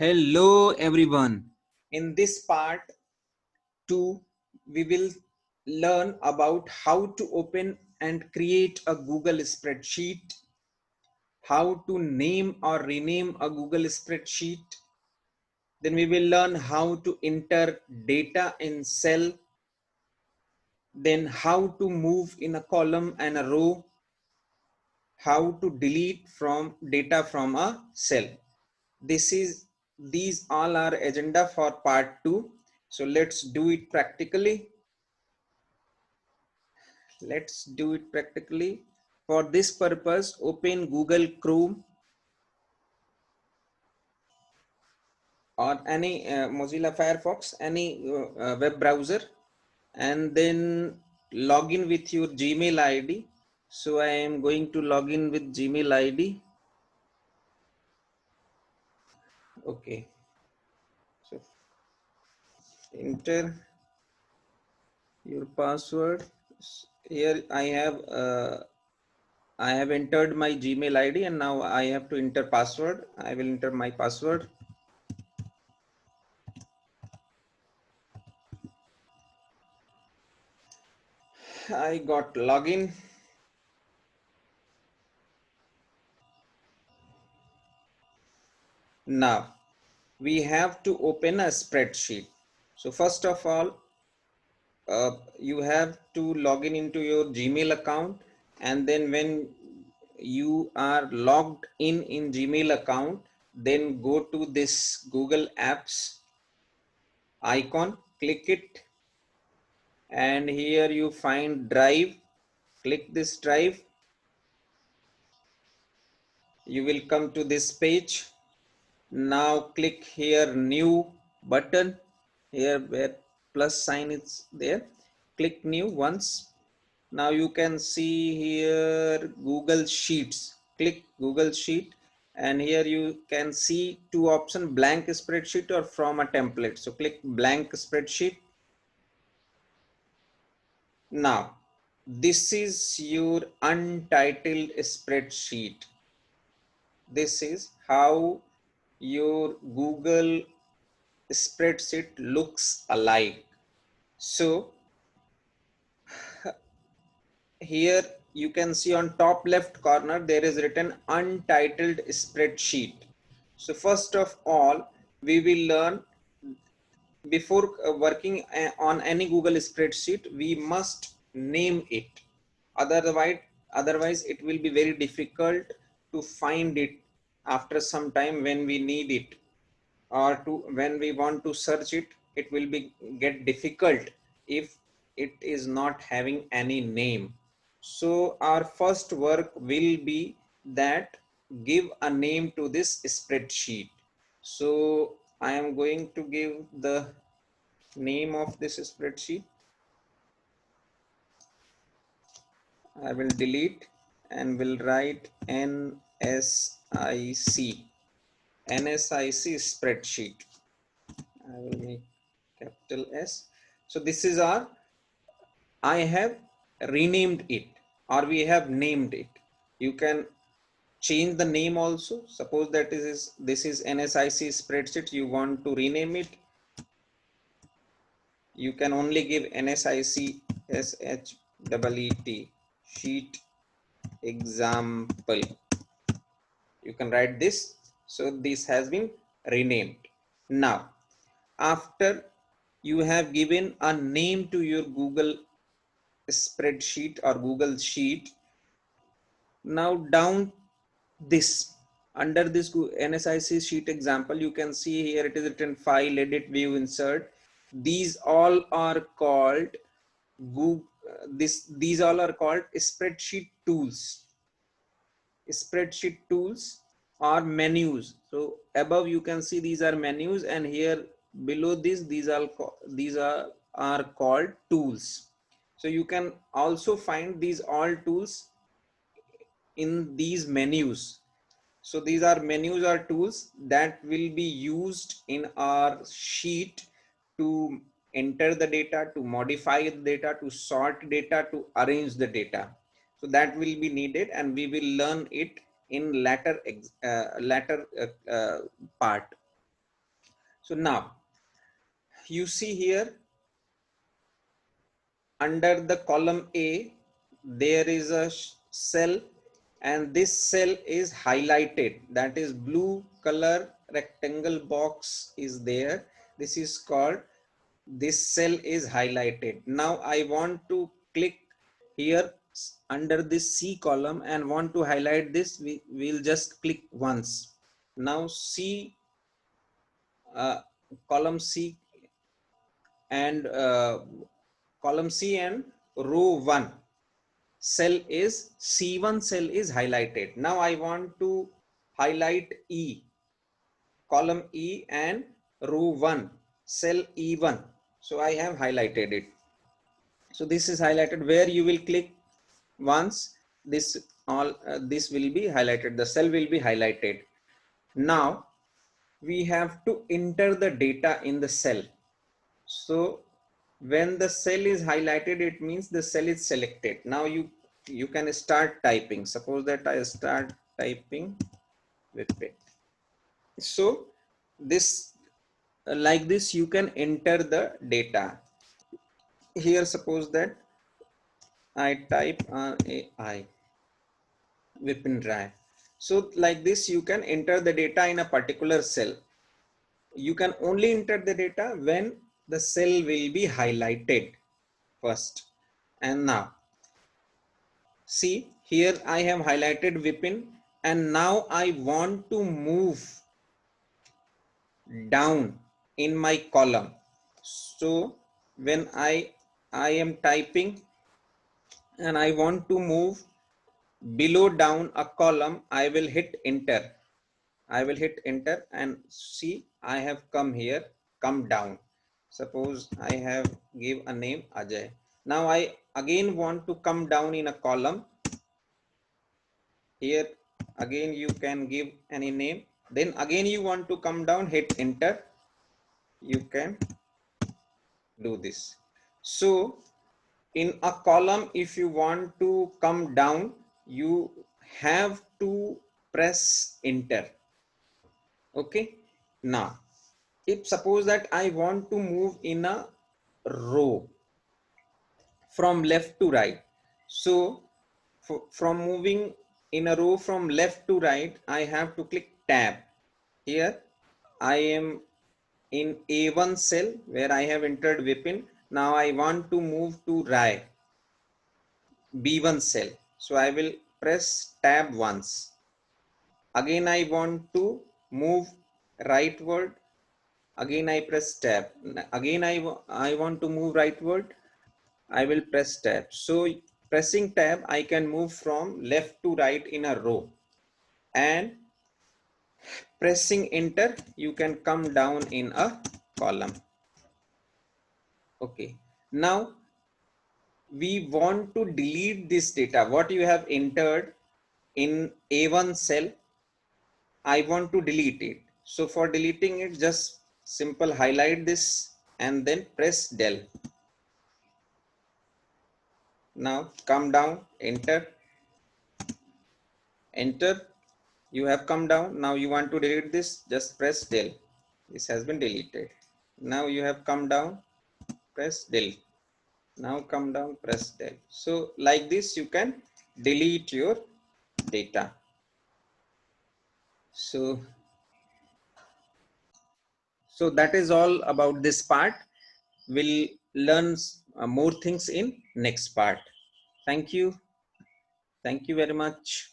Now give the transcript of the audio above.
Hello everyone. In this part 2, we will learn about how to open and create a Google spreadsheet, how to name or rename a Google spreadsheet. Then we will learn how to enter data in cell, then how to move in a column and a row, how to delete from data from a cell. These all are agenda for part 2. So let's do it practically. For this purpose, open Google Chrome or any Mozilla Firefox, any web browser, and then log in with your Gmail ID. So I am going to log in with Gmail ID. Okay. So enter your password. Here I have entered my Gmail ID and now I have to enter password. I will enter my password. I got login. Now we have to open a spreadsheet. So first of all, you have to log in into your Gmail account, and then when you are logged in Gmail account, then go to this Google Apps icon, click it, and here you find Drive. Click this Drive. You will come to this page. Now click here New button, here where plus sign is there. Click New once. Now you can see here Google Sheets. Click Google Sheet, and here you can see two options, blank spreadsheet or from a template. So click blank spreadsheet. Now this is your untitled spreadsheet. This is how your Google spreadsheet looks alike. So here you can see on top left corner there is written untitled spreadsheet. So first of all, we will learn, before working on any Google spreadsheet, we must name it. Otherwise it will be very difficult to find it after some time when we need it, or to when we want to search it. It will be get difficult if it is not having any name. So our first work will be that give a name to this spreadsheet. So I am going to give the name of this spreadsheet. I will delete and will write NSIC spreadsheet. I will make capital S. So this is our, I have renamed it, or we have named it. You can change the name also. Suppose that this is NSIC spreadsheet, you want to rename it, you can only give NSIC SHEET sheet example. You can write this. So this has been renamed. Now after you have given a name to your Google spreadsheet or Google Sheet, now down this, under this NSIC sheet example, you can see here it is written file, edit, view, insert. These all are called Google, these all are called spreadsheet tools. Spreadsheet tools are menus. So above you can see these are menus, and here below this these are called tools. So you can also find these all tools in these menus. So these are menus or tools that will be used in our sheet to enter the data, to modify the data, to sort data, to arrange the data. So that will be needed, and we will learn it in latter part. So now you see here under the column A, there is a cell and this cell is highlighted. That is blue color rectangle box is there. This is called, this cell is highlighted. Now I want to click here under this C column and want to highlight this. We will just click once. Now C, column C and column C and row 1 cell is C1 cell is highlighted. Now I want to highlight E, column E and row 1 cell E1. So I have highlighted it. So this is highlighted. Where you will click once, this all this will be highlighted, the cell will be highlighted. Now we have to enter the data in the cell. So when the cell is highlighted, it means the cell is selected. Now you can start typing. Suppose that I start typing with it. So this, like this, you can enter the data. Here suppose that I type AI Vipin Rai. So like this, you can enter the data in a particular cell. You can only enter the data when the cell will be highlighted first. And now see here I have highlighted Vipin, and now I want to move down in my column. So when I am typing and I want to move below down a column, I will hit enter. I will hit enter and see I have come here, come down. Suppose I have give a name Ajay. Now I again want to come down in a column. Here again you can give any name. Then again you want to come down, hit enter. You can do this. So in a column, if you want to come down, you have to press enter. Okay. Now if suppose that I want to move in a row from left to right, so from moving in a row from left to right, I have to click tab. Here I am in A1 cell where I have entered Vipin. Now I want to move to Rai, B1 cell. So I will press tab once. Again I want to move rightward. Again I press tab. Again I want to move rightward. I will press tab. So pressing tab, I can move from left to right in a row, and pressing enter, you can come down in a column. Okay. Now we want to delete this data. What you have entered in A1 cell, I want to delete it. So for deleting it, just simple highlight this and then press del. Now come down, enter, enter. You have come down. Now you want to delete this, just press del. This has been deleted. Now you have come down, press del. Now come down, press del. So like this, you can delete your data. So that is all about this part. We'll learn more things in next part. Thank you. Thank you very much.